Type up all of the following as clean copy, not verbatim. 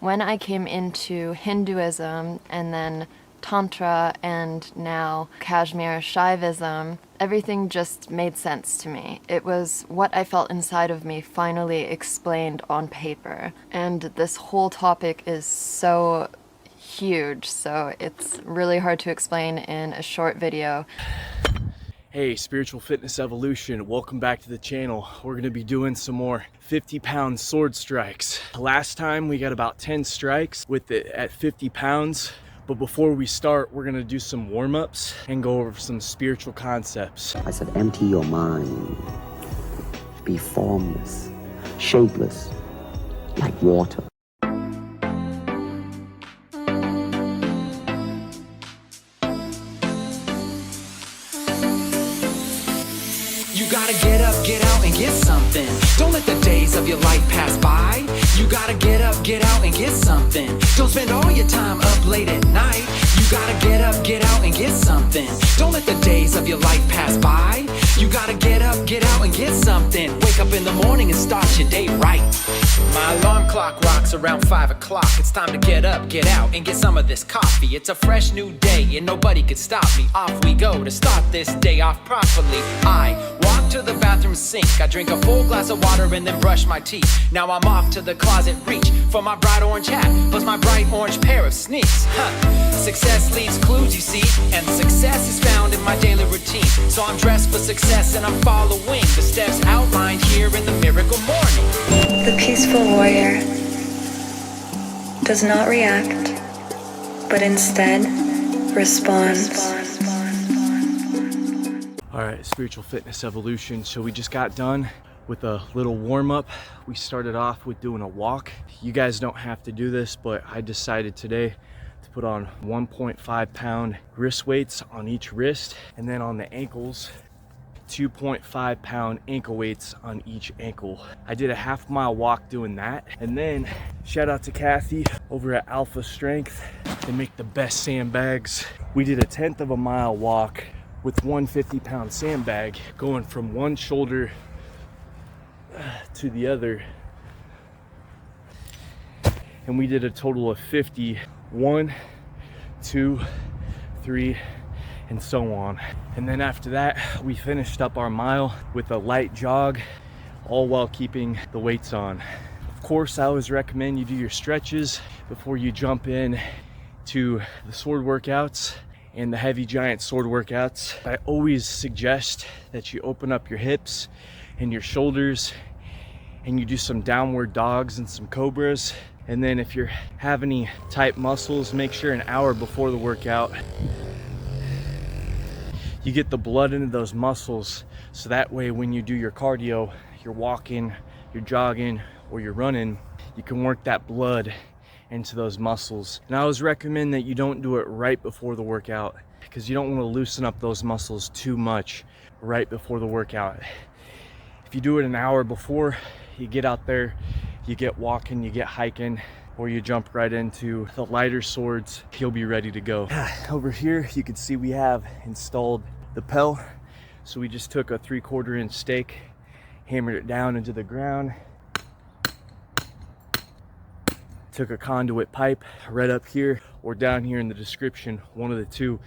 When I came into Hinduism and then Tantra and now Kashmir Shaivism, everything just made sense to me. It was what I felt inside of me finally explained on paper. And this whole topic is so huge, so it's really hard to explain in a short video. Hey, Spiritual Fitness Evolution, welcome back to the channel. We're going to be doing some more 50-pound sword strikes. Last time we got about 10 strikes with it at 50 pounds. But before we start, we're going to do some warm-ups and go over some spiritual concepts. I said, empty your mind. Be formless, shapeless, like water. You gotta get up, get out, and get something. Don't let the days of your life pass by. You gotta get up, get out, and get something. Don't spend all your time up late at night. You gotta get up, get out, and get something. Don't let the days of your life pass by. You gotta get up, get out, and get something. Wake up in the morning and start your day right. My alarm clock rocks around 5 o'clock. It's time to get up, get out, and get some of this coffee. It's a fresh new day and nobody can stop me. Off we go to start this day off properly. I walk to the bathroom sink. I drink a full glass of water and then brush my teeth. Now I'm off to the closet, reach for my bright orange hat, plus my bright orange pair of sneaks. Success leaves clues, you see, and success is found in my daily routine. So I'm dressed for success and I'm following the steps outlined here in the miracle morning. The peaceful warrior does not react, but instead responds. All right, Spiritual Fitness Evolution. So we just got done with a little warm-up. We started off with doing a walk. You guys don't have to do this, but I decided today to put on 1.5 pound wrist weights on each wrist, and then on the ankles 2.5 pound ankle weights on each ankle. I did a half-mile walk doing that, and then shout out to Kathy over at Alpha Strength. They make the best sandbags. We did a 1/10 of a mile walk with 150-pound sandbag going from one shoulder to the other, and we did a total of 50. 1, 2, 3, and so on. And then after that, we finished up our mile with a light jog, all while keeping the weights on. Of course, I always recommend you do your stretches before you jump in to the sword workouts and the heavy giant sword workouts. I always suggest that you open up your hips and your shoulders and you do some downward dogs and some cobras. And then if you have any tight muscles, make sure an hour before the workout you get the blood into those muscles, so that way when you do your cardio, you're walking, you're jogging, or you're running, you can work that blood into those muscles. And I always recommend that you don't do it right before the workout, because you don't want to loosen up those muscles too much right before the workout. If you do it an hour before, you get out there, you get walking, you get hiking, or you jump right into the lighter swords, you'll be ready to go. Over here, you can see we have installed the Barbell. So we just took a 3/4 inch stake, hammered it down into the ground, took a conduit pipe right up here or down here in the description, one of the two.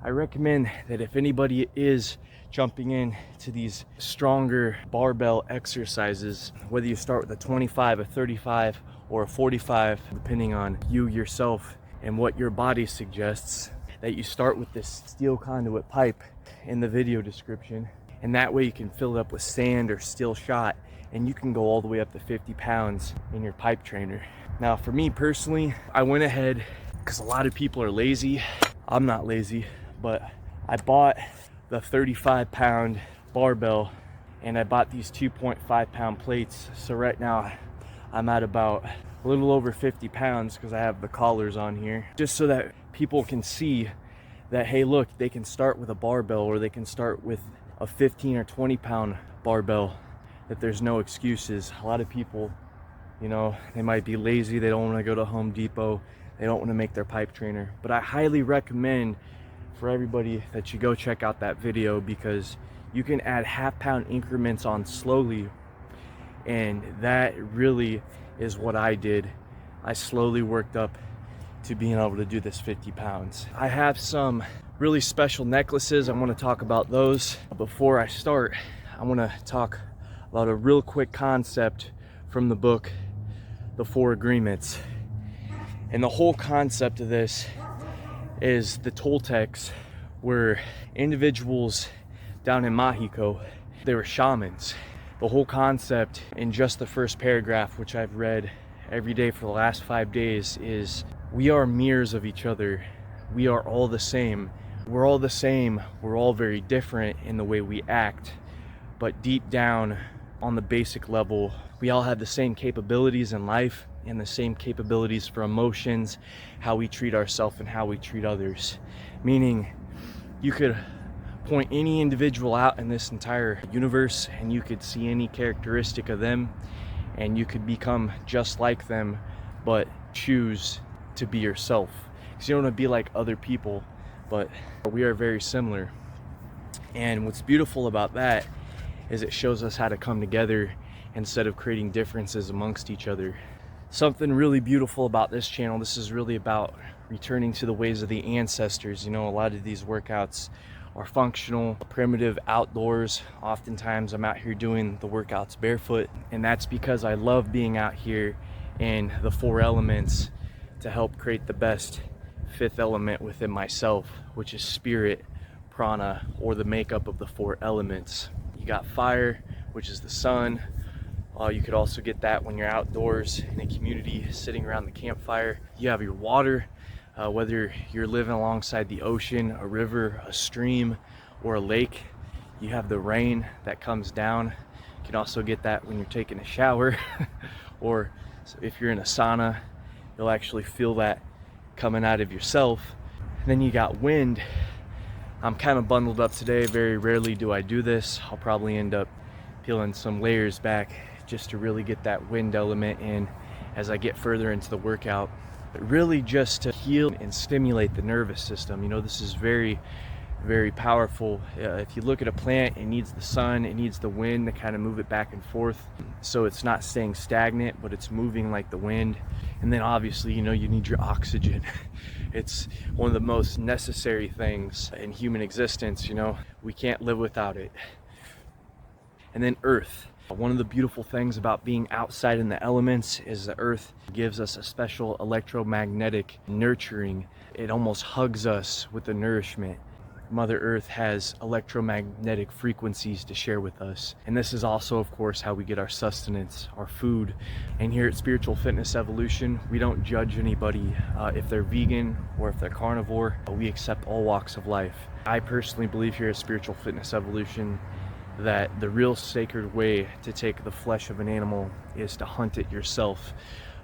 I recommend that if anybody is jumping in to these stronger barbell exercises, whether you start with a 25, a 35, or a 45, depending on you yourself and what your body suggests, that you start with this steel conduit pipe in the video description, and that way you can fill it up with sand or steel shot, and you can go all the way up to 50 pounds in your pipe trainer. Now for me personally, I went ahead, because a lot of people are lazy. I'm not lazy, but I bought the 35-pound barbell and I bought these 2.5 pound plates. So right now I'm at about a little over 50 pounds because I have the collars on here, just so that people can see that, hey, look, they can start with a barbell, or they can start with a 15 or 20 pound barbell, that there's no excuses. A lot of people, you know, they might be lazy, they don't want to go to Home Depot, they don't want to make their pipe trainer. But I highly recommend for everybody that you go check out that video, because you can add half-pound increments on slowly, and that really is what I did. I slowly worked up to being able to do this 50 pounds. I have some really special necklaces. I want to talk about those. Before I start, I want to talk about a real quick concept from the book, The Four Agreements. And the whole concept of this is the Toltecs were individuals down in Mexico. They were shamans. The whole concept in just the first paragraph, which I've read every day for the last 5 days, is we are mirrors of each other. We are all the same. We're all the same. We're all very different in the way we act. But deep down, on the basic level, we all have the same capabilities in life and the same capabilities for emotions, how we treat ourselves and how we treat others. Meaning, you could point any individual out in this entire universe and you could see any characteristic of them and you could become just like them, but choose to be yourself. Because you don't want to be like other people, but we are very similar. And what's beautiful about that is it shows us how to come together instead of creating differences amongst each other. Something really beautiful about this channel, this is really about returning to the ways of the ancestors. You know, a lot of these workouts are functional, primitive, outdoors. Oftentimes I'm out here doing the workouts barefoot, and that's because I love being out here in the four elements to help create the best fifth element within myself, which is spirit, prana, or the makeup of the four elements. You got fire, which is the sun. You could also get that when you're outdoors in a community sitting around the campfire. You have your water, whether you're living alongside the ocean, a river, a stream, or a lake. You have the rain that comes down. You can also get that when you're taking a shower or if you're in a sauna, you'll actually feel that coming out of yourself. And then you got wind. I'm kind of bundled up today. Very rarely do I do this. I'll probably end up peeling some layers back just to really get that wind element in as I get further into the workout. But really just to heal and stimulate the nervous system. You know, this is very, very powerful. If you look at a plant, it needs the sun, it needs the wind to kind of move it back and forth. So it's not staying stagnant, but it's moving like the wind. And then obviously, you know, you need your oxygen. It's one of the most necessary things in human existence. You know, we can't live without it. And then earth. One of the beautiful things about being outside in the elements is the earth gives us a special electromagnetic nurturing. It almost hugs us with the nourishment. Mother Earth has electromagnetic frequencies to share with us. And this is also, of course, how we get our sustenance, our food. And here at Spiritual Fitness Evolution, we don't judge anybody if they're vegan or if they're carnivore. We accept all walks of life. I personally believe here at Spiritual Fitness Evolution that the real sacred way to take the flesh of an animal is to hunt it yourself.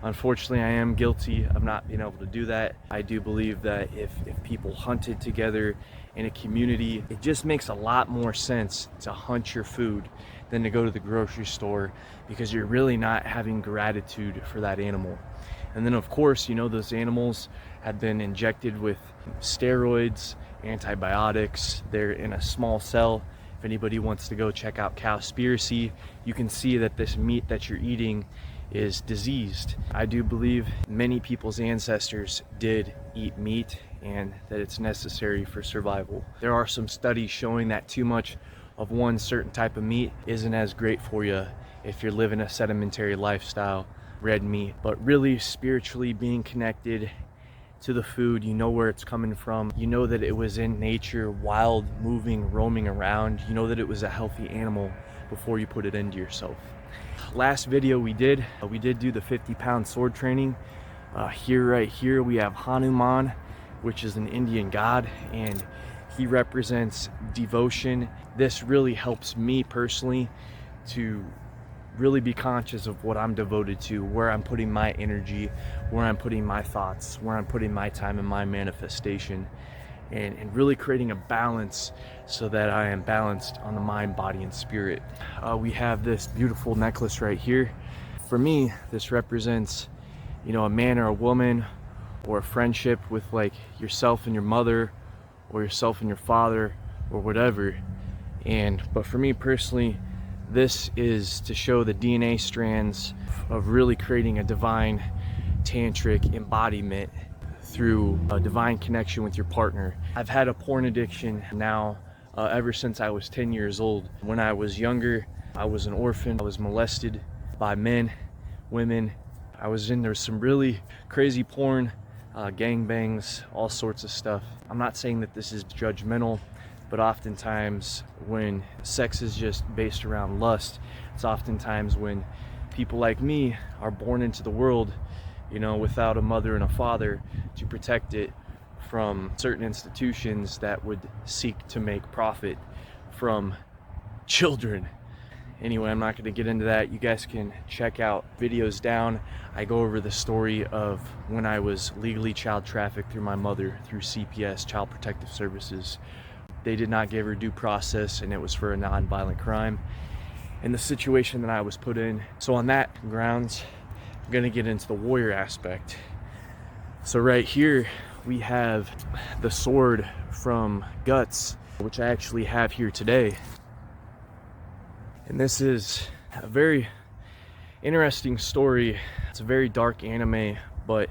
Unfortunately, I am guilty of not being able to do that. I do believe that if people hunted together in a community, it just makes a lot more sense to hunt your food than to go to the grocery store, because you're really not having gratitude for that animal. And then of course, you know, those animals have been injected with steroids, antibiotics. They're in a small cell. If anybody wants to go check out Cowspiracy, you can see that this meat that you're eating is diseased. I do believe many people's ancestors did eat meat and that it's necessary for survival. There are some studies showing that too much of one certain type of meat isn't as great for you if you're living a sedentary lifestyle, red meat. But really spiritually being connected to the food, you know where it's coming from, you know that it was in nature, wild, moving, roaming around, you know that it was a healthy animal before you put it into yourself. Last video we did do the 50-pound sword training. Right here we have Hanuman, which is an Indian god, and he represents devotion. This really helps me personally to really be conscious of what I'm devoted to, where I'm putting my energy, where I'm putting my thoughts, where I'm putting my time and my manifestation, and really creating a balance so that I am balanced on the mind, body, and spirit. We have this beautiful necklace right here. For me, this represents, you know, a man or a woman, or a friendship with like yourself and your mother, or yourself and your father, or whatever. But for me personally, this is to show the DNA strands of really creating a divine tantric embodiment through a divine connection with your partner. I've had a porn addiction now ever since I was 10 years old. When I was younger, I was an orphan. I was molested by men, women. I was into some really crazy porn, gangbangs, all sorts of stuff. I'm not saying that this is judgmental, but oftentimes when sex is just based around lust, it's oftentimes when people like me are born into the world, you know, without a mother and a father to protect it from certain institutions that would seek to make profit from children. Anyway, I'm not going to get into that. You guys can check out videos down. I go over the story of when I was legally child trafficked through my mother through CPS, Child Protective Services. They did not give her due process, and it was for a non-violent crime, and the situation that I was put in. So on that grounds, I'm going to get into the warrior aspect. So right here we have the sword from Guts, which I actually have here today. And this is a very interesting story. It's a very dark anime, but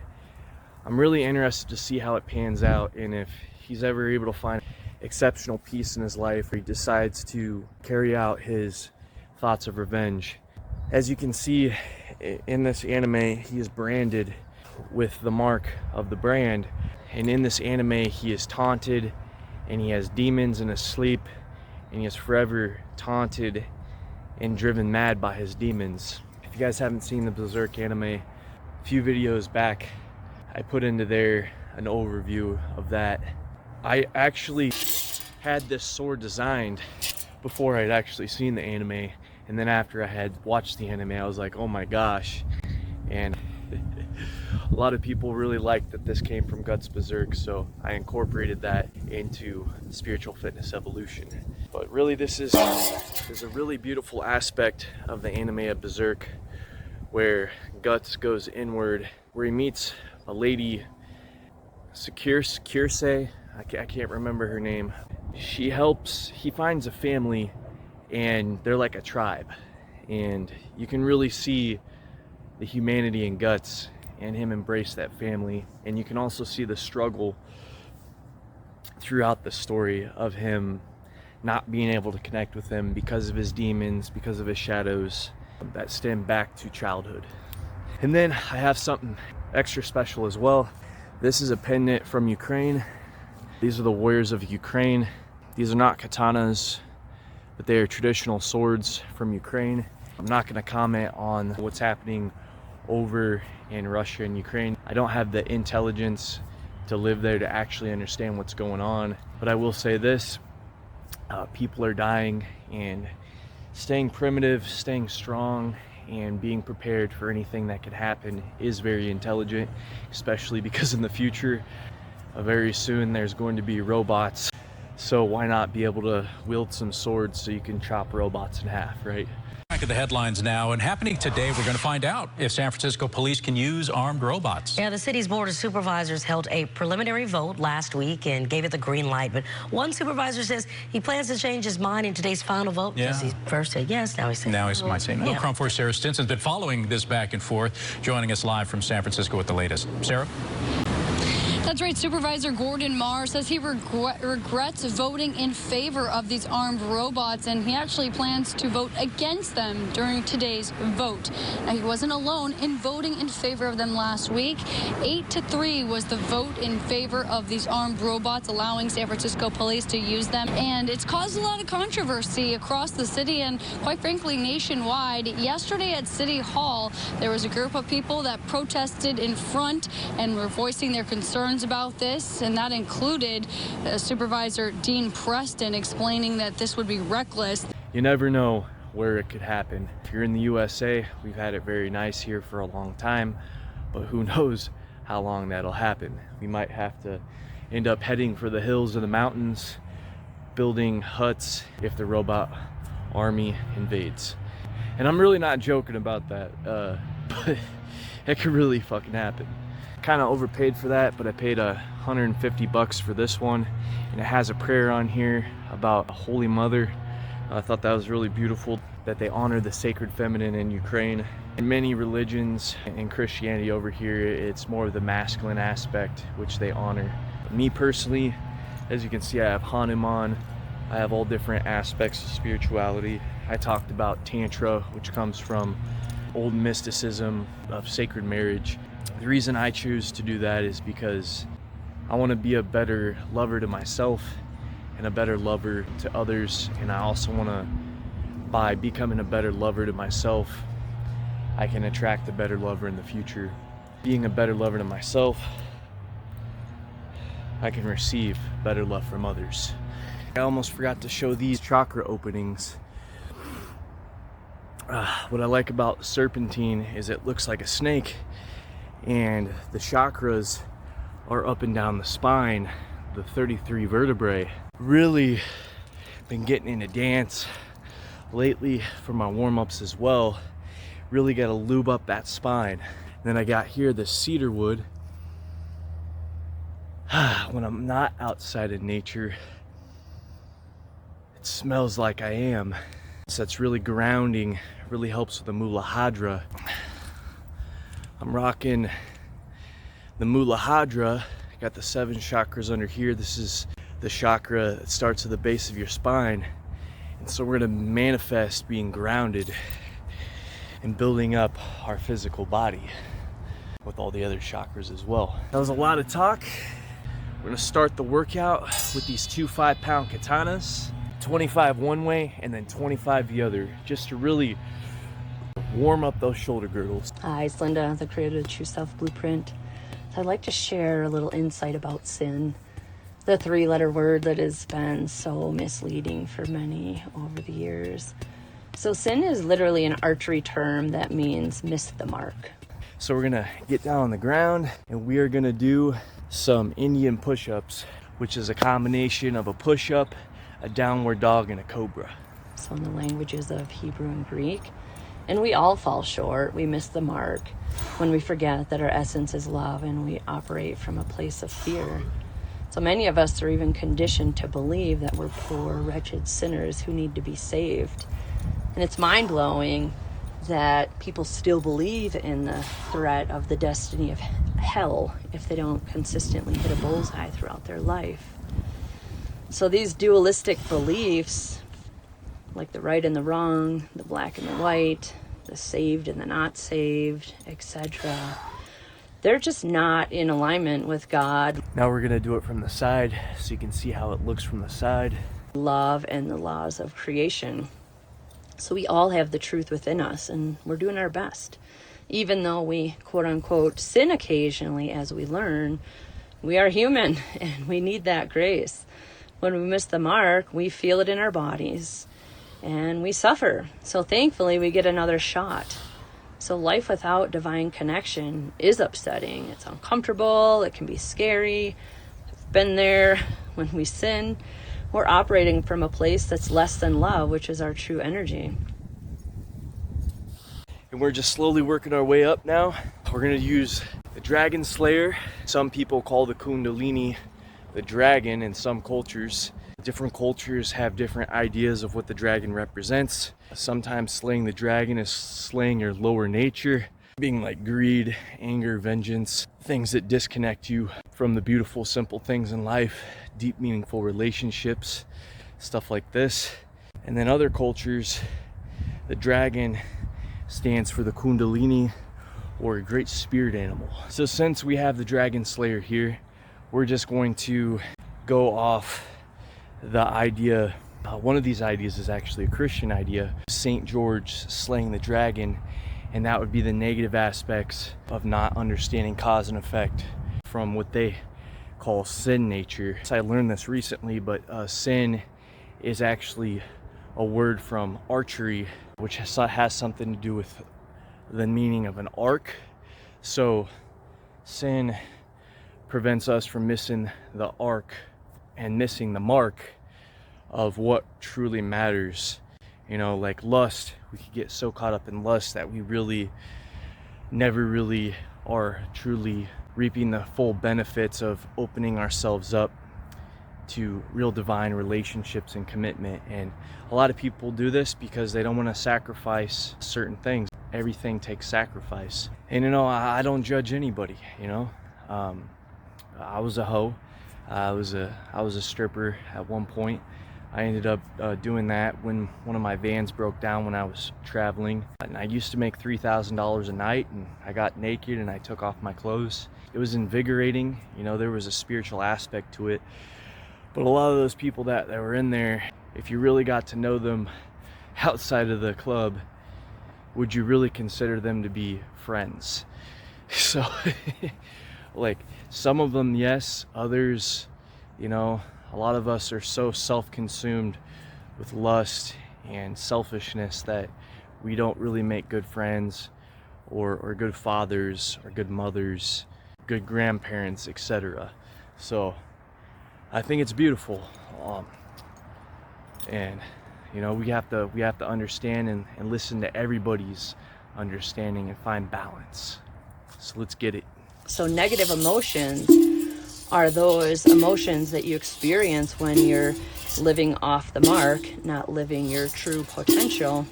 I'm really interested to see how it pans out, and if he's ever able to find exceptional peace in his life, or he decides to carry out his thoughts of revenge. As you can see in this anime, he is branded with the mark of the brand, and in this anime he is taunted, and he has demons in his sleep, and he is forever taunted and driven mad by his demons. If you guys haven't seen the Berserk anime, a few videos back I put into there an overview of that. I actually had this sword designed before I'd actually seen the anime, and then after I had watched the anime I was like, oh my gosh. And a lot of people really liked that this came from Guts Berserk, so I incorporated that into Spiritual Fitness Evolution. But really this is a really beautiful aspect of the anime of Berserk, where Guts goes inward, where he meets a lady, Kirse, I can't remember her name. He finds a family, and they're like a tribe, and you can really see the humanity in Guts and him embrace that family. And you can also see the struggle throughout the story of him not being able to connect with them because of his demons, because of his shadows that stem back to childhood. And then I have something extra special as well. This is a pendant from Ukraine. These are the warriors of Ukraine. These are not katanas, but they are traditional swords from Ukraine. I'm not going to comment on what's happening over in Russia and Ukraine. I don't have the intelligence to live there to actually understand what's going on, but I will say this, people are dying, and staying primitive, staying strong, and being prepared for anything that could happen is very intelligent, especially because in the future, very soon, there's going to be robots. So why not be able to wield some swords so you can chop robots in half, right? Back at the headlines now, and happening today, we're going to find out if San Francisco police can use armed robots. Yeah, the city's board of supervisors held a preliminary vote last week and gave it the green light. But one supervisor says he plans to change his mind in today's final vote. Yeah. He first said yes, now he said now he might say no. Yeah. Crumb 4's Sarah Stinson's been following this back and forth, joining us live from San Francisco with the latest. Sarah? That's right. Supervisor Gordon Marr says he regrets voting in favor of these armed robots, and he actually plans to vote against them during today's vote. Now, he wasn't alone in voting in favor of them last week. 8-3 was the vote in favor of these armed robots, allowing San Francisco police to use them. And it's caused a lot of controversy across the city and, quite frankly, nationwide. Yesterday at City Hall, there was a group of people that protested in front and were voicing their concerns about this, and that included Supervisor Dean Preston explaining that this would be reckless. You never know where it could happen. If you're in the USA, we've had it very nice here for a long time, but who knows how long that'll happen. We might have to end up heading for the hills or the mountains, building huts if the robot army invades. And I'm really not joking about that, but it could really fucking happen. Kind of overpaid for that, but I paid $150 for this one, and it has a prayer on here about a Holy Mother. I thought that was really beautiful that they honor the sacred feminine in Ukraine. In many religions, in Christianity over here, it's more of the masculine aspect, which they honor. Me personally, as you can see, I have Hanuman. I have all different aspects of spirituality. I talked about Tantra, which comes from old mysticism of sacred marriage. The reason I choose to do that is because I want to be a better lover to myself and a better lover to others. And I also want to, by becoming a better lover to myself, I can attract a better lover in the future. Being a better lover to myself, I can receive better love from others. I almost forgot to show these chakra openings. What I like about the serpentine is it looks like a snake, and the chakras are up and down the spine, the 33 vertebrae. Really been getting into dance lately for my warm-ups as well. Really got to lube up that spine. Then I got here the cedar wood. When I'm not outside in nature, it smells like I am. So that's really grounding, really helps with the Muladhara. I'm rocking the Muladhara. Got the 7 chakras under here. This is the chakra that starts at the base of your spine. And so we're gonna manifest being grounded and building up our physical body with all the other chakras as well. That was a lot of talk. We're gonna start the workout with these 2 5-pound katanas, 25 one way and then 25 the other, just to really warm up those shoulder girdles. Hi, it's Linda, the creator of the True Self Blueprint. So I'd like to share a little insight about sin, the 3-letter word that has been so misleading for many over the years. So sin is literally an archery term that means miss the mark. So we're gonna get down on the ground and we are gonna do some Indian push-ups, which is a combination of a push-up, a downward dog, and a cobra. So in the languages of Hebrew and Greek, and we all fall short, we miss the mark when we forget that our essence is love and we operate from a place of fear. So many of us are even conditioned to believe that we're poor, wretched sinners who need to be saved. And it's mind-blowing that people still believe in the threat of the destiny of hell if they don't consistently hit a bullseye throughout their life. So these dualistic beliefs, like the right and the wrong, the black and the white, the saved and the not saved, etc., they're just not in alignment with God. Now we're gonna do it from the side so you can see how it looks from the side. Love and the laws of creation. So we all have the truth within us and we're doing our best. Even though we quote unquote sin occasionally as we learn, we are human and we need that grace. When we miss the mark, we feel it in our bodies and we suffer. So thankfully we get another shot. So life without divine connection is upsetting. It's uncomfortable, it can be scary. I've been there. When we sin, we're operating from a place that's less than love, which is our true energy. And we're just slowly working our way up now. We're gonna use the Dragon Slayer. Some people call the Kundalini the dragon in some cultures. Different cultures have different ideas of what the dragon represents. Sometimes slaying the dragon is slaying your lower nature, being like greed, anger, vengeance, things that disconnect you from the beautiful, simple things in life, deep, meaningful relationships, stuff like this. And then other cultures, the dragon stands for the Kundalini, or a great spirit animal. So since we have the Dragon Slayer here, we're just going to go off the idea. One of these ideas is actually a Christian idea, St. George slaying the dragon, and that would be the negative aspects of not understanding cause and effect from what they call sin nature. So I learned this recently, but sin is actually a word from archery, which has something to do with the meaning of an arc. So sin prevents us from missing the arc and missing the mark of what truly matters. You know, like lust, we could get so caught up in lust that we really never really are truly reaping the full benefits of opening ourselves up to real divine relationships and commitment. And a lot of people do this because they don't want to sacrifice certain things. everything takes sacrifice. And you know, I don't judge anybody, you know. I was a hoe. I was a stripper at one point. I ended up doing that when one of my vans broke down when I was traveling. And I used to make $3,000 a night, and I got naked and I took off my clothes. It was invigorating, you know, there was a spiritual aspect to it. But a lot of those people that were in there, if you really got to know them outside of the club, would you really consider them to be friends? So, like, some of them, yes, others, you know, a lot of us are so self-consumed with lust and selfishness that we don't really make good friends or good fathers or good mothers, good grandparents, etc. So I think it's beautiful, and you know, we have to understand and listen to everybody's understanding and find balance. So let's get it. So negative emotions are those emotions that you experience when you're living off the mark, not living your true potential,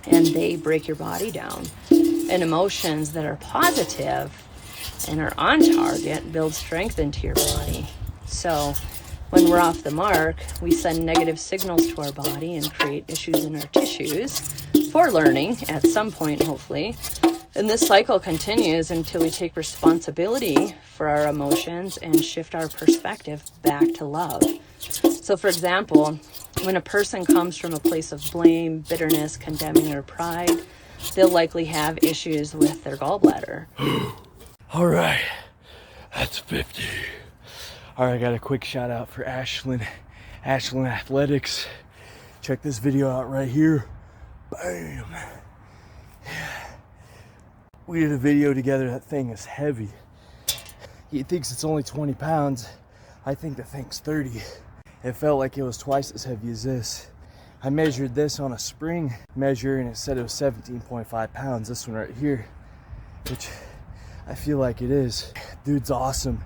and they break your body down. And emotions that are positive and are on target build strength into your body. So when we're off the mark, we send negative signals to our body and create issues in our tissues for learning at some point, hopefully. And this cycle continues until we take responsibility for our emotions and shift our perspective back to love. So, for example, when a person comes from a place of blame, bitterness, condemning, or pride, they'll likely have issues with their gallbladder. All right, that's 50. All right, I got a quick shout out for Ashlyn Athletics. Check this video out right here. Bam. We did a video together. That thing is heavy. He thinks it's only 20 pounds. I think the thing's 30. It felt like it was twice as heavy as this. I measured this on a spring measure and it said it was 17.5 pounds. This one right here, which I feel like it is. Dude's awesome.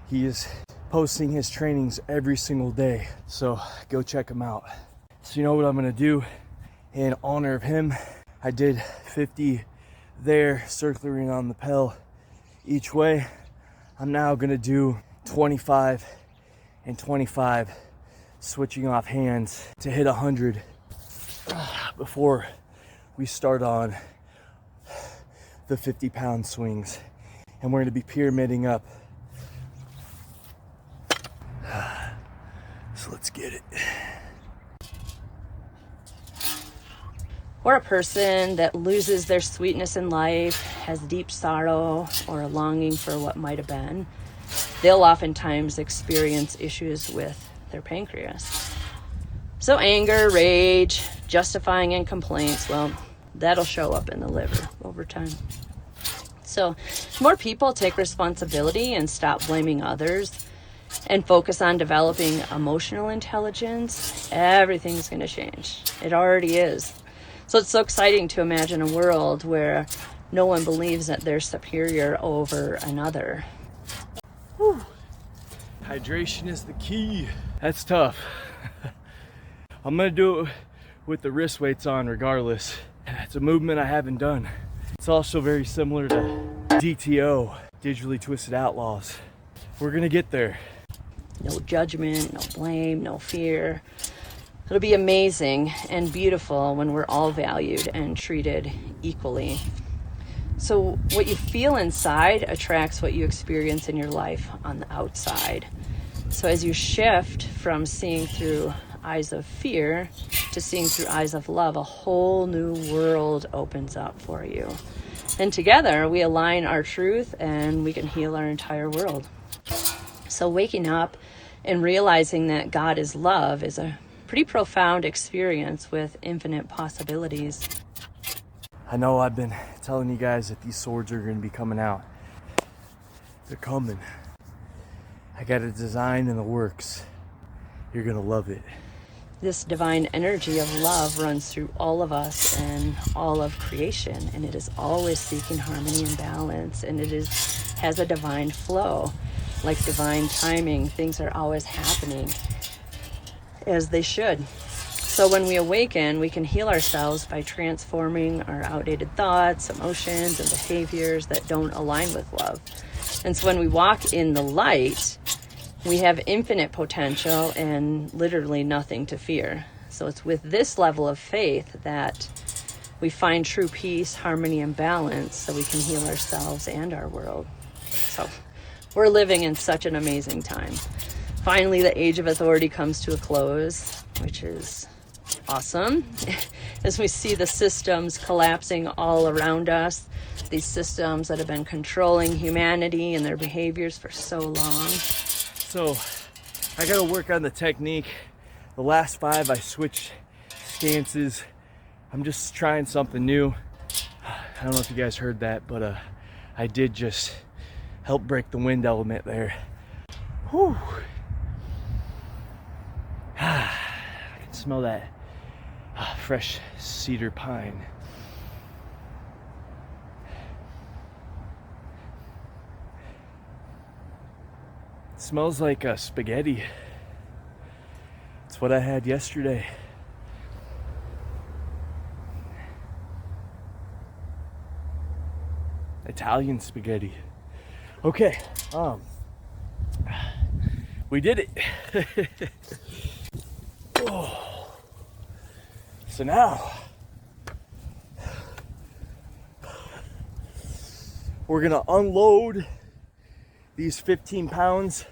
He is posting his trainings every single day. So go check him out. So you know what I'm gonna do in honor of him? I did 50 there, circling on the pedal each way. I'm now gonna do 25 and 25, switching off hands to hit 100 before we start on the 50-pound swings. And we're gonna be pyramiding up. So let's get it. Or a person that loses their sweetness in life, has deep sorrow or a longing for what might have been, they'll oftentimes experience issues with their pancreas. So anger, rage, justifying, and complaints, well, that'll show up in the liver over time. So more people take responsibility and stop blaming others and focus on developing emotional intelligence, everything's going to change. It already is. So it's so exciting to imagine a world where no one believes that they're superior over another. Whew. Hydration is the key. That's tough. I'm gonna do it with the wrist weights on regardless. It's a movement I haven't done. It's also very similar to DTO, Digitally Twisted Outlaws. We're gonna get there. No judgment, no blame, no fear. It'll be amazing and beautiful when we're all valued and treated equally. So what you feel inside attracts what you experience in your life on the outside. So as you shift from seeing through eyes of fear to seeing through eyes of love, a whole new world opens up for you. And together we align our truth and we can heal our entire world. So waking up and realizing that God is love is a pretty profound experience with infinite possibilities. I know I've been telling you guys that these swords are going to be coming out. They're coming. I got a design in the works. You're going to love it. This divine energy of love runs through all of us and all of creation, and it is always seeking harmony and balance, and has a divine flow. Like divine timing, things are always happening as they should. So when we awaken, we can heal ourselves by transforming our outdated thoughts, emotions, and behaviors that don't align with love. And so when we walk in the light, we have infinite potential and literally nothing to fear. So it's with this level of faith that we find true peace, harmony, and balance so we can heal ourselves and our world. So we're living in such an amazing time. Finally, the age of authority comes to a close, which is awesome. As we see the systems collapsing all around us, these systems that have been controlling humanity and their behaviors for so long. So I gotta work on the technique. The last 5 I switched stances. I'm just trying something new. I don't know if you guys heard that, but I did just help break the wind element there. Whew. I can smell that fresh cedar pine. It smells like spaghetti. It's what I had yesterday. Italian spaghetti. Okay, we did it. Oh. So now we're gonna unload these 15 pounds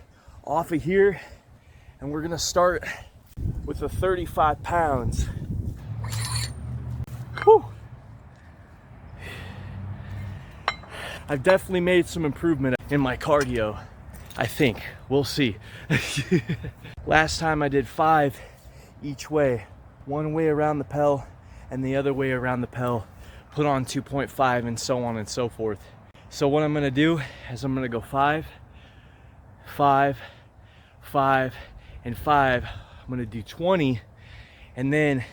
off of here, and we're gonna start with the 35 pounds. Whew. I've definitely made some improvement in my cardio, I think. We'll see. Last time I did 5 each way. One way around the Pell and the other way around the Pell. Put on 2.5 and so on and so forth. So what I'm gonna do is I'm gonna go 5, 5, 5, and 5. I'm gonna do 20, and then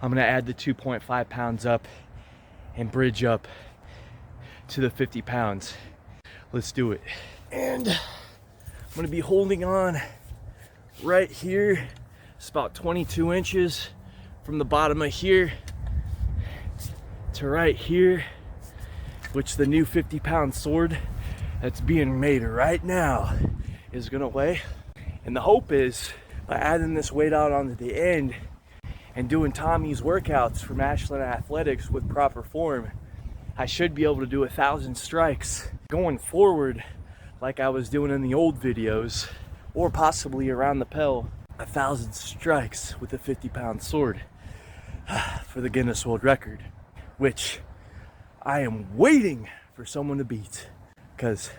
I'm gonna add the 2.5 pounds up and bridge up to the 50 pounds. Let's do it. And I'm gonna be holding on right here. It's about 22 inches from the bottom of here to right here, which the new 50-pound sword that's being made right now is gonna weigh. And the hope is, by adding this weight out onto the end and doing Tommy's workouts from Ashland Athletics with proper form, I should be able to do 1,000 strikes going forward like I was doing in the old videos, or possibly around the Pell, 1,000 strikes with a 50-pound sword for the Guinness World Record, which I am waiting for someone to beat, because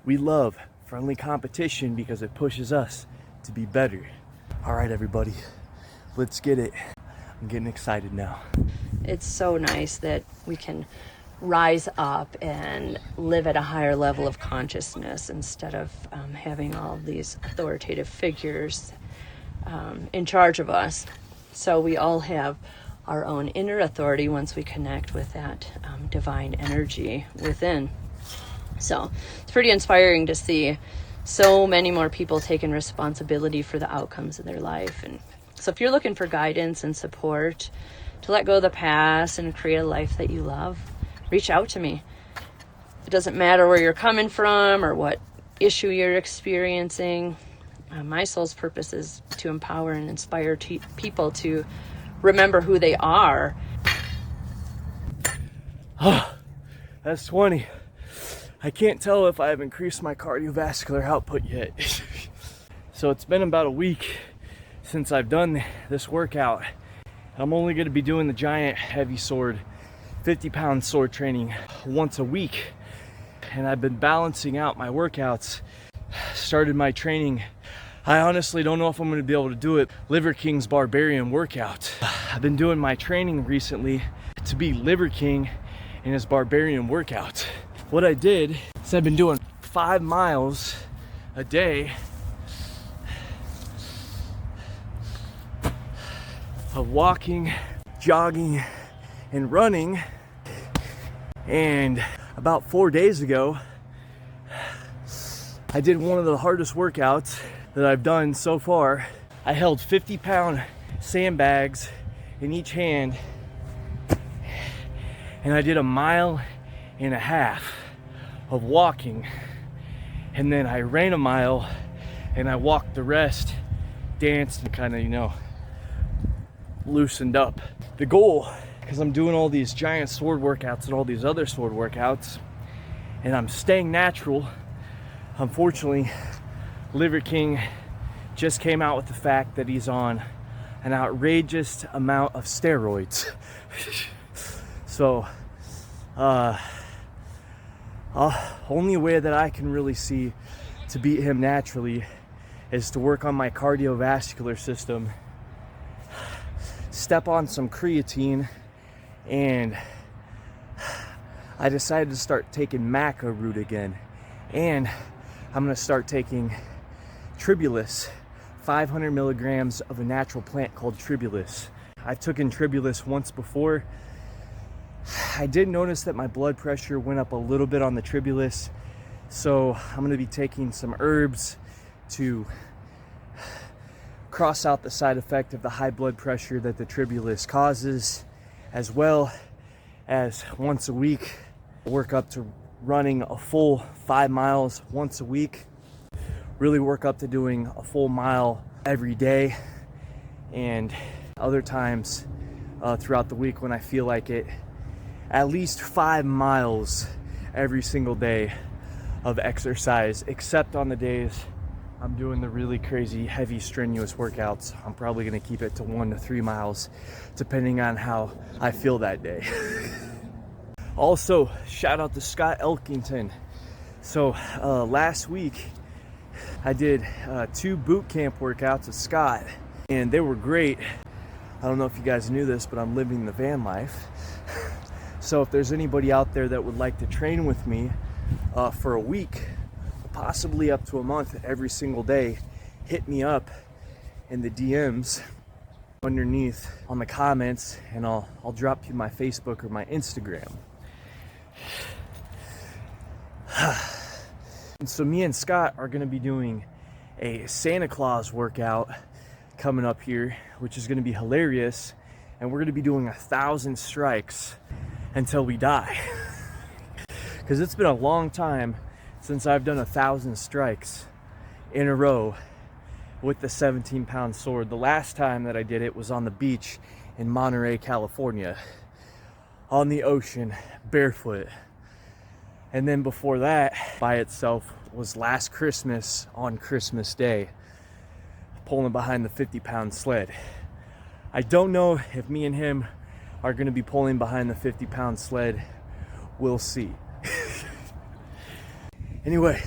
we love friendly competition because it pushes us to be better. All right, everybody, let's get it. I'm getting excited now. It's so nice that we can rise up and live at a higher level of consciousness instead of having all of these authoritative figures in charge of us. So we all have our own inner authority once we connect with that divine energy within. So it's pretty inspiring to see so many more people taking responsibility for the outcomes of their life. And so if you're looking for guidance and support to let go of the past and create a life that you love, reach out to me. It doesn't matter where you're coming from or what issue you're experiencing. My soul's purpose is to empower and inspire people to remember who they are. That's 20. I can't tell if I've increased my cardiovascular output yet. So it's been about a week since I've done this workout. I'm only going to be doing the giant heavy sword 50-pound sword training once a week, and I've been balancing out my workouts. Started my training. I honestly don't know if I'm going to be able to do it. Liver King's Barbarian workout. I've been doing my training recently to be Liver King in his Barbarian workout. What I did is I've been doing 5 miles a day of walking, jogging, and running. And about 4 days ago, I did one of the hardest workouts that I've done so far. I held 50-pound sandbags in each hand, and I did 1.5 miles of walking, and then I ran 1 mile and I walked the rest, danced, and kind of, you know, loosened up. The goal, because I'm doing all these giant sword workouts and all these other sword workouts, and I'm staying natural. Unfortunately, Liver King just came out with the fact that he's on an outrageous amount of steroids. So, only way that I can really see to beat him naturally is to work on my cardiovascular system, step on some creatine, and I decided to start taking maca root again. And I'm gonna start taking tribulus, 500 milligrams of a natural plant called tribulus. I've taken tribulus once before. I did notice that my blood pressure went up a little bit on the tribulus, so I'm gonna be taking some herbs to cross out the side effect of the high blood pressure that the tribulus causes, as well as once a week work up to running a full 5 miles once a week, really work up to doing a full mile every day, and other times throughout the week when I feel like it, at least 5 miles every single day of exercise, except on the days I'm doing the really crazy, heavy, strenuous workouts. I'm probably gonna keep it to 1 to 3 miles, depending on how I feel that day. Also, shout out to Scott Elkington. So last week, I did 2 boot camp workouts with Scott, and they were great. I don't know if you guys knew this, but I'm living the van life. So if there's anybody out there that would like to train with me for a week, possibly up to a month every single day, hit me up in the DMs underneath on the comments, and I'll drop you my Facebook or my Instagram. And so me and Scott are going to be doing a Santa Claus workout coming up here, which is going to be hilarious, and we're going to be doing 1,000 strikes until we die. Because it's been a long time since I've done 1,000 strikes in a row with the 17-pound sword. The last time that I did it was on the beach in Monterey, California, on the ocean, barefoot. And then before that, by itself, was last Christmas on Christmas Day, pulling behind the 50-pound sled. I don't know if me and him are going to be pulling behind the 50-pound sled. We'll see. Anyway,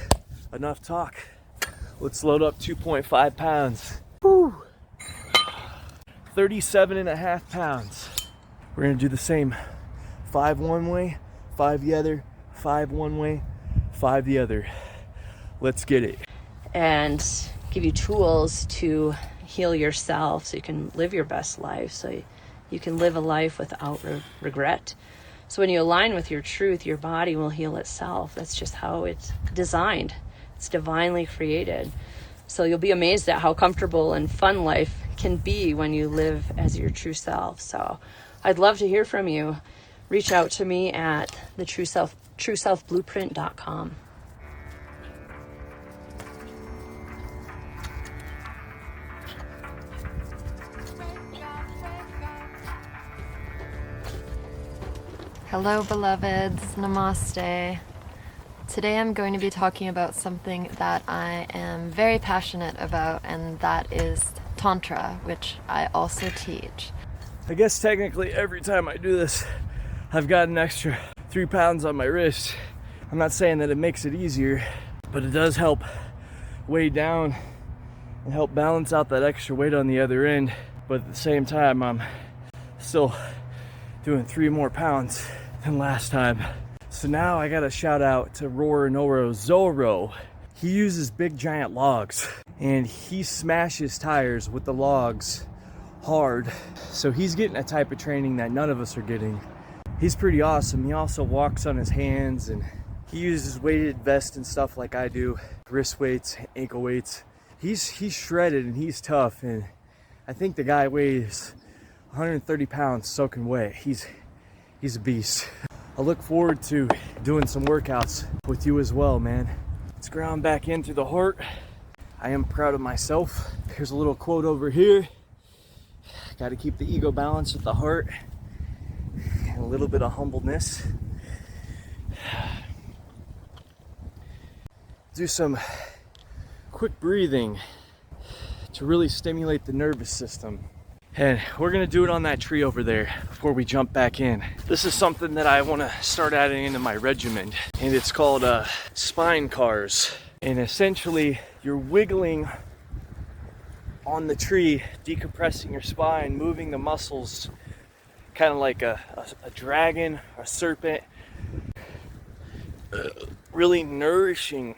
enough talk. Let's load up 2.5 pounds. Woo! 37.5 pounds. We're gonna do the same. 5 one way, 5 the other, 5 one way, 5 the other. Let's get it. And give you tools to heal yourself so you can live your best life, so you can live a life without regret. So when you align with your truth, your body will heal itself. That's just how it's designed. It's divinely created. So you'll be amazed at how comfortable and fun life can be when you live as your true self. So I'd love to hear from you. Reach out to me at the trueselfblueprint.com. Hello, beloveds. Namaste. Today I'm going to be talking about something that I am very passionate about, and that is Tantra, which I also teach. I guess technically every time I do this, I've got an extra 3 pounds on my wrist. I'm not saying that it makes it easier, but it does help weigh down and help balance out that extra weight on the other end. But at the same time, I'm still doing 3 more pounds than last time. So now I got a shout out to Roronoro Zorro. He uses big giant logs and he smashes tires with the logs hard. So he's getting a type of training that none of us are getting. He's pretty awesome. He also walks on his hands, and he uses weighted vests and stuff like I do, wrist weights, ankle weights, he's shredded and he's tough, and I think the guy weighs 130 pounds soaking wet. He's a beast. I look forward to doing some workouts with you as well, man. Let's ground back into the heart. I am proud of myself. Here's a little quote over here. Got to keep the ego balanced with the heart and a little bit of humbleness. Do some quick breathing to really stimulate the nervous system. And we're gonna do it on that tree over there before we jump back in. This is something that I wanna start adding into my regimen, and it's called spine cars. And essentially, you're wiggling on the tree, decompressing your spine, moving the muscles, kind of like a dragon, a serpent, really nourishing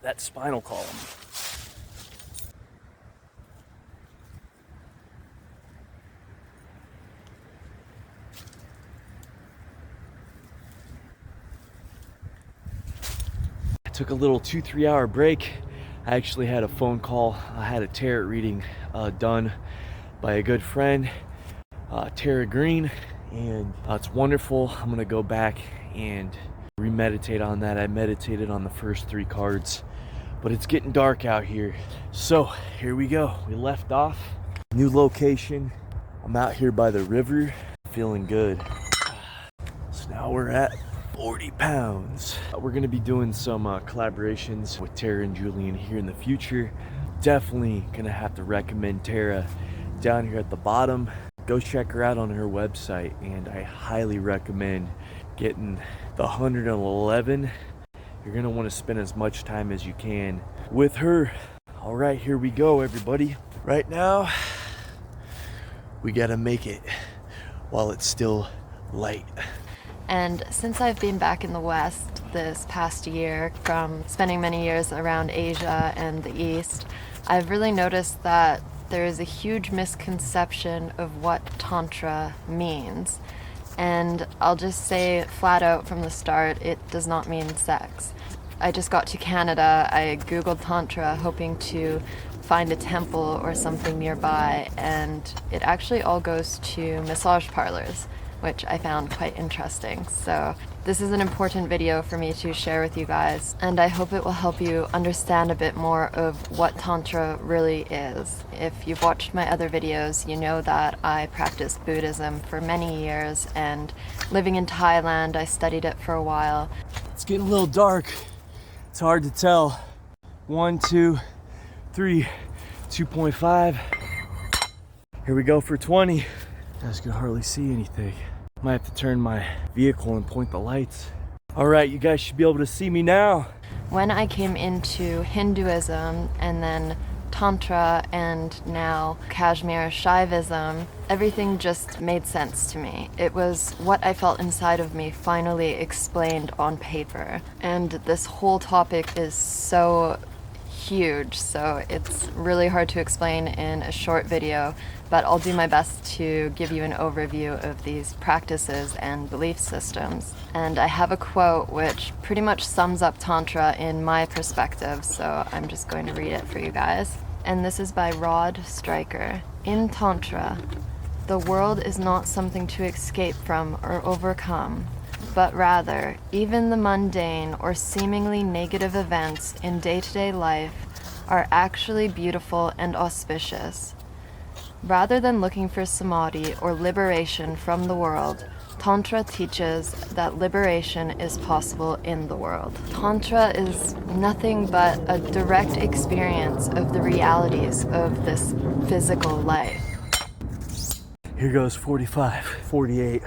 that spinal column. I took a little 2-3 hour break. I actually had a phone call. I had a tarot reading done by a good friend, Tara Green, and it's wonderful. I'm gonna go back and remeditate on that. I meditated on the first 3 cards, but it's getting dark out here. So here we go. We left off, new location. I'm out here by the river, feeling good. So now we're at 40 pounds. We're gonna be doing some collaborations with Tara and Julian here in the future. Definitely gonna have to recommend Tara down here at the bottom. Go check her out on her website, and I highly recommend getting the 111. You're gonna want to spend as much time as you can with her. All right, here we go, everybody. Right now, we gotta make it while it's still light. And since I've been back in the West this past year, from spending many years around Asia and the East, I've really noticed that there is a huge misconception of what Tantra means. And I'll just say flat out from the start, it does not mean sex. I just got to Canada, I Googled Tantra hoping to find a temple or something nearby, and it actually all goes to massage parlors, which I found quite interesting. So this is an important video for me to share with you guys, and I hope it will help you understand a bit more of what Tantra really is. If you've watched my other videos, you know that I practiced Buddhism for many years, and living in Thailand, I studied it for a while. It's getting a little dark. It's hard to tell. 1, 2, 3, 2.5. Here we go for 20. You guys can hardly see anything. Might have to turn my vehicle and point the lights. All right, you guys should be able to see me now. When I came into Hinduism and then Tantra and now Kashmir Shaivism, everything just made sense to me. It was what I felt inside of me finally explained on paper. And this whole topic is so huge, so it's really hard to explain in a short video, but I'll do my best to give you an overview of these practices and belief systems. And I have a quote which pretty much sums up Tantra in my perspective, so I'm just going to read it for you guys. And this is by Rod Stryker. In Tantra, the world is not something to escape from or overcome, but rather, even the mundane or seemingly negative events in day-to-day life are actually beautiful and auspicious. Rather than looking for samadhi or liberation from the world, Tantra teaches that liberation is possible in the world. Tantra is nothing but a direct experience of the realities of this physical life. Here goes 45, 48.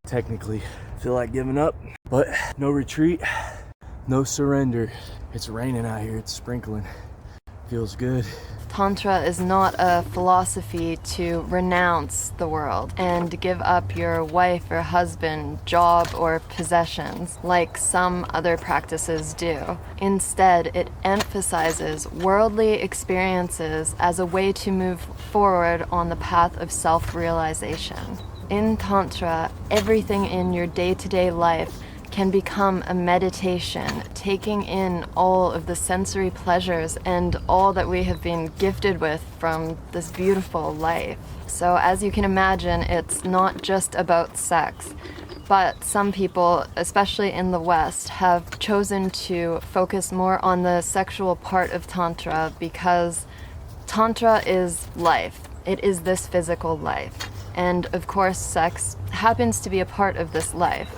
Technically, feel like giving up, but no retreat, no surrender. It's raining out here, it's sprinkling. Feels good. Tantra is not a philosophy to renounce the world and give up your wife or husband, job, or possessions like some other practices do. Instead, it emphasizes worldly experiences as a way to move forward on the path of self-realization. In Tantra, everything in your day-to-day life can become a meditation, taking in all of the sensory pleasures and all that we have been gifted with from this beautiful life. So as you can imagine, it's not just about sex, but some people, especially in the West, have chosen to focus more on the sexual part of Tantra because Tantra is life. It is this physical life. And of course, sex happens to be a part of this life,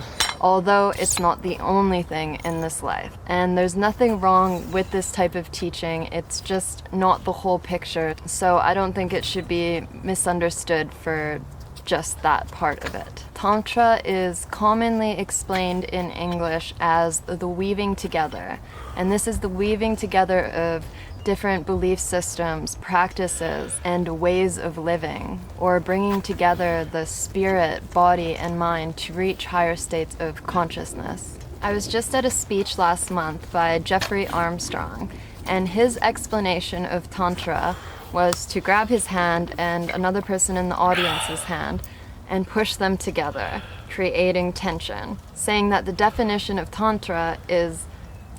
although it's not the only thing in this life. And there's nothing wrong with this type of teaching, it's just not the whole picture. So I don't think it should be misunderstood for just that part of it. Tantra is commonly explained in English as the weaving together. And this is the weaving together of different belief systems, practices, and ways of living, or bringing together the spirit, body, and mind to reach higher states of consciousness. I was just at a speech last month by Jeffrey Armstrong, and his explanation of Tantra was to grab his hand and another person in the audience's hand and push them together, creating tension, saying that the definition of Tantra is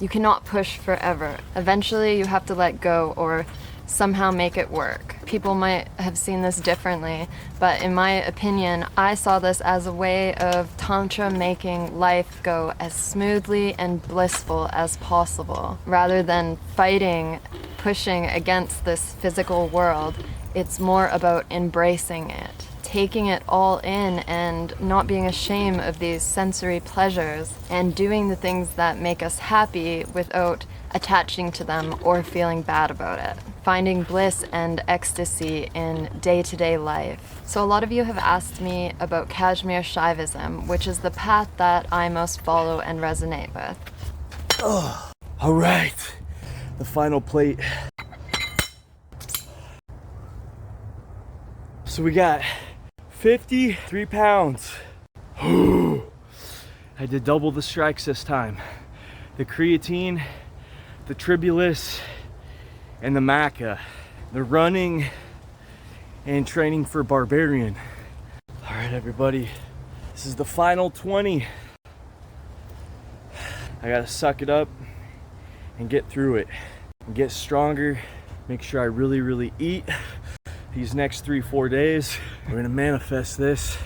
you cannot push forever. Eventually you have to let go or somehow make it work. People might have seen this differently, but in my opinion, I saw this as a way of Tantra making life go as smoothly and blissful as possible. Rather than fighting, pushing against this physical world, it's more about embracing it, taking it all in and not being ashamed of these sensory pleasures and doing the things that make us happy without attaching to them or feeling bad about it. Finding bliss and ecstasy in day-to-day life. So a lot of you have asked me about Kashmir Shaivism, which is the path that I most follow and resonate with. Oh, all right, the final plate. So we got 53 pounds. I did double the strikes this time. The creatine, the tribulus, and the maca. The running and training for barbarian. All right, everybody, this is the final 20. I gotta suck it up and get through it and get stronger. Make sure I really eat these next 3-4 days. We're gonna manifest this.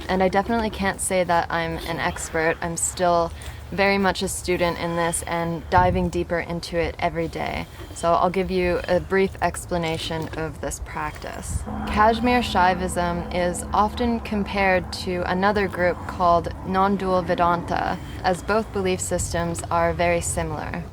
And I definitely can't say that I'm an expert. I'm still very much a student in this and diving deeper into it every day. So I'll give you a brief explanation of this practice. Kashmir Shaivism is often compared to another group called non-dual Vedanta, as both belief systems are very similar.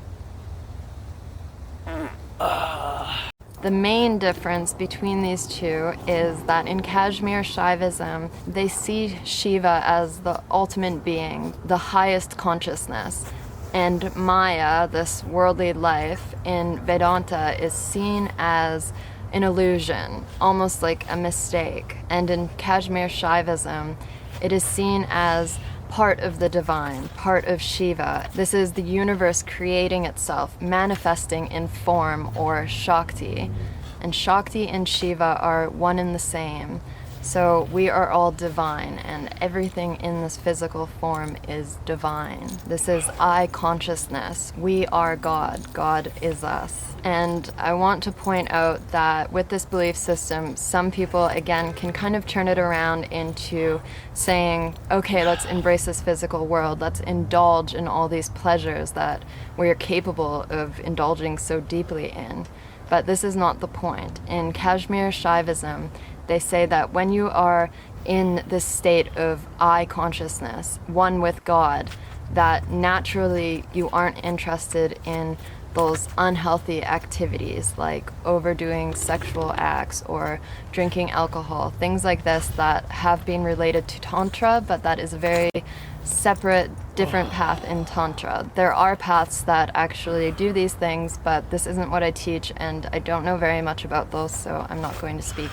The main difference between these two is that in Kashmir Shaivism, they see Shiva as the ultimate being, the highest consciousness. And Maya, this worldly life, in Vedanta is seen as an illusion, almost like a mistake. And in Kashmir Shaivism, it is seen as part of the divine, part of Shiva. This is the universe creating itself, manifesting in form, or Shakti. And Shakti and Shiva are one and the same. So we are all divine, and everything in this physical form is divine. This is I consciousness. We are God. God is us. And I want to point out that with this belief system, some people, again, can kind of turn it around into saying, okay, let's embrace this physical world. Let's indulge in all these pleasures that we are capable of indulging so deeply in. But this is not the point. In Kashmir Shaivism, they say that when you are in this state of I consciousness, one with God, that naturally you aren't interested in those unhealthy activities like overdoing sexual acts or drinking alcohol, things like this that have been related to Tantra, but that is a very separate, different path in Tantra. There are paths that actually do these things, but this isn't what I teach, and I don't know very much about those, so I'm not going to speak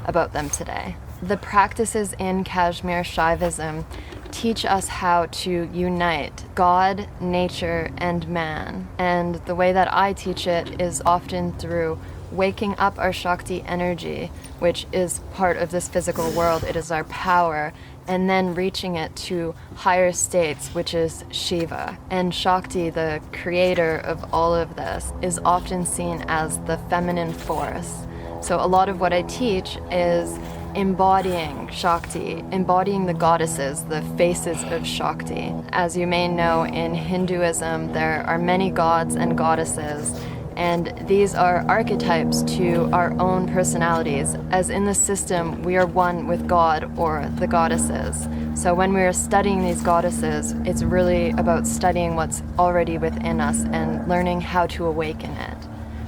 about them today. The practices in Kashmir Shaivism teach us how to unite God, nature, and man. And the way that I teach it is often through waking up our Shakti energy, which is part of this physical world. It is our power, and then reaching it to higher states, which is Shiva. And Shakti, the creator of all of this, is often seen as the feminine force. So a lot of what I teach is embodying Shakti, embodying the goddesses, the faces of Shakti. As you may know, in Hinduism, there are many gods and goddesses, and these are archetypes to our own personalities. As in the system, we are one with God or the goddesses. So when we are studying these goddesses, it's really about studying what's already within us and learning how to awaken it.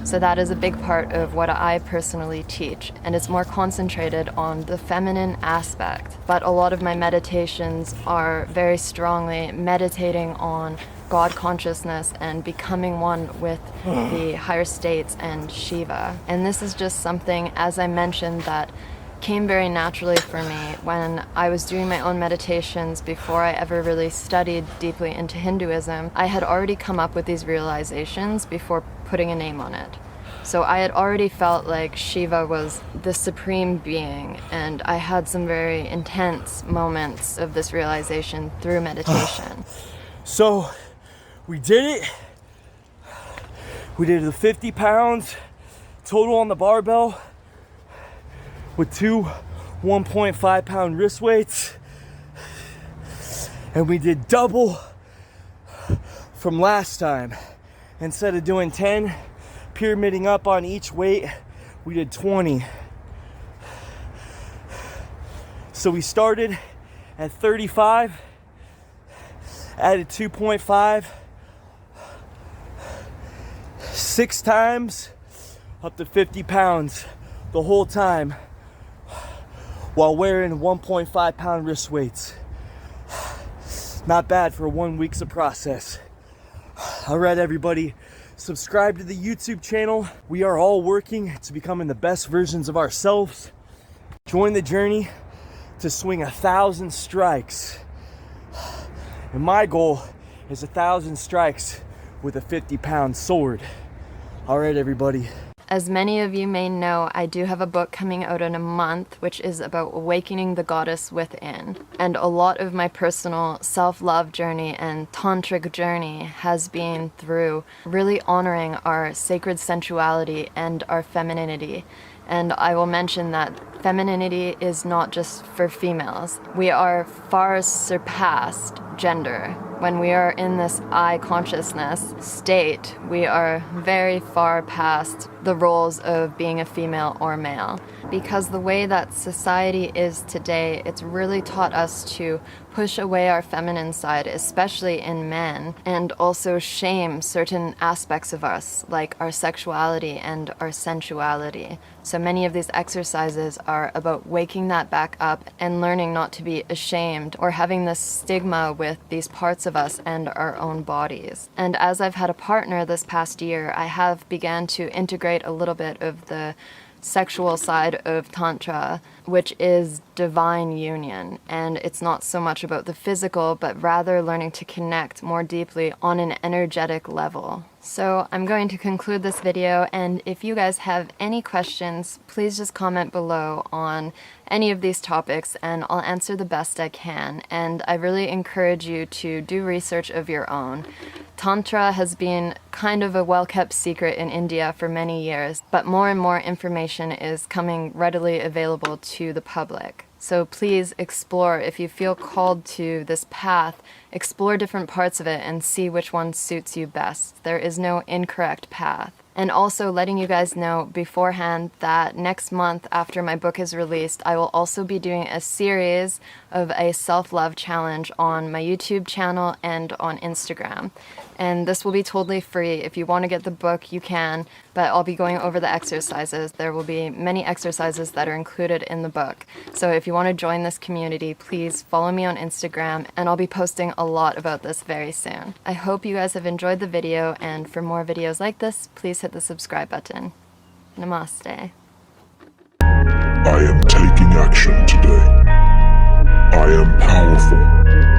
So that is a big part of what I personally teach, and it's more concentrated on the feminine aspect. But a lot of my meditations are very strongly meditating on God consciousness and becoming one with the higher states and Shiva. And this is just something, as I mentioned, that came very naturally for me when I was doing my own meditations before I ever really studied deeply into Hinduism. I had already come up with these realizations before putting a name on it. So I had already felt like Shiva was the supreme being, and I had some very intense moments of this realization through meditation. So we did it. We did the 50 pounds total on the barbell with two 1.5 pound wrist weights, and we did double from last time. Instead of doing 10, pyramiding up on each weight, we did 20. So we started at 35, added 2.5, 6 times, up to 50 pounds the whole time, while wearing 1.5 pound wrist weights. Not bad for 1 week's of process. All right, everybody, subscribe to the YouTube channel. We are all working to becoming the best versions of ourselves. Join the journey to swing 1,000 strikes. And my goal is 1,000 strikes with a 50-pound sword. All right, everybody. As many of you may know, I do have a book coming out in a month, which is about awakening the goddess within. And a lot of my personal self-love journey and tantric journey has been through really honoring our sacred sensuality and our femininity. And I will mention that femininity is not just for females. We are far surpassed gender. When we are in this I consciousness state, we are very far past the roles of being a female or male. Because the way that society is today, it's really taught us to push away our feminine side, especially in men, and also shame certain aspects of us, like our sexuality and our sensuality. So many of these exercises are about waking that back up and learning not to be ashamed or having this stigma with these parts of us and our own bodies. And as I've had a partner this past year, I have began to integrate a little bit of the sexual side of Tantra, which is divine union. And it's not so much about the physical, but rather learning to connect more deeply on an energetic level. So I'm going to conclude this video, and if you guys have any questions, please just comment below on any of these topics and I'll answer the best I can. And I really encourage you to do research of your own. Tantra has been kind of a well-kept secret in India for many years, but more and more information is coming readily available to the public. So please explore. If you feel called to this path, explore different parts of it and see which one suits you best. There is no incorrect path. And also letting you guys know beforehand that next month after my book is released, I will also be doing a series of a self-love challenge on my YouTube channel and on Instagram. And this will be totally free. If you want to get the book, you can, but I'll be going over the exercises. There will be many exercises that are included in the book. So if you want to join this community, please follow me on Instagram, and I'll be posting a lot about this very soon. I hope you guys have enjoyed the video, and for more videos like this, please hit the subscribe button. Namaste. I am taking action today. I am powerful.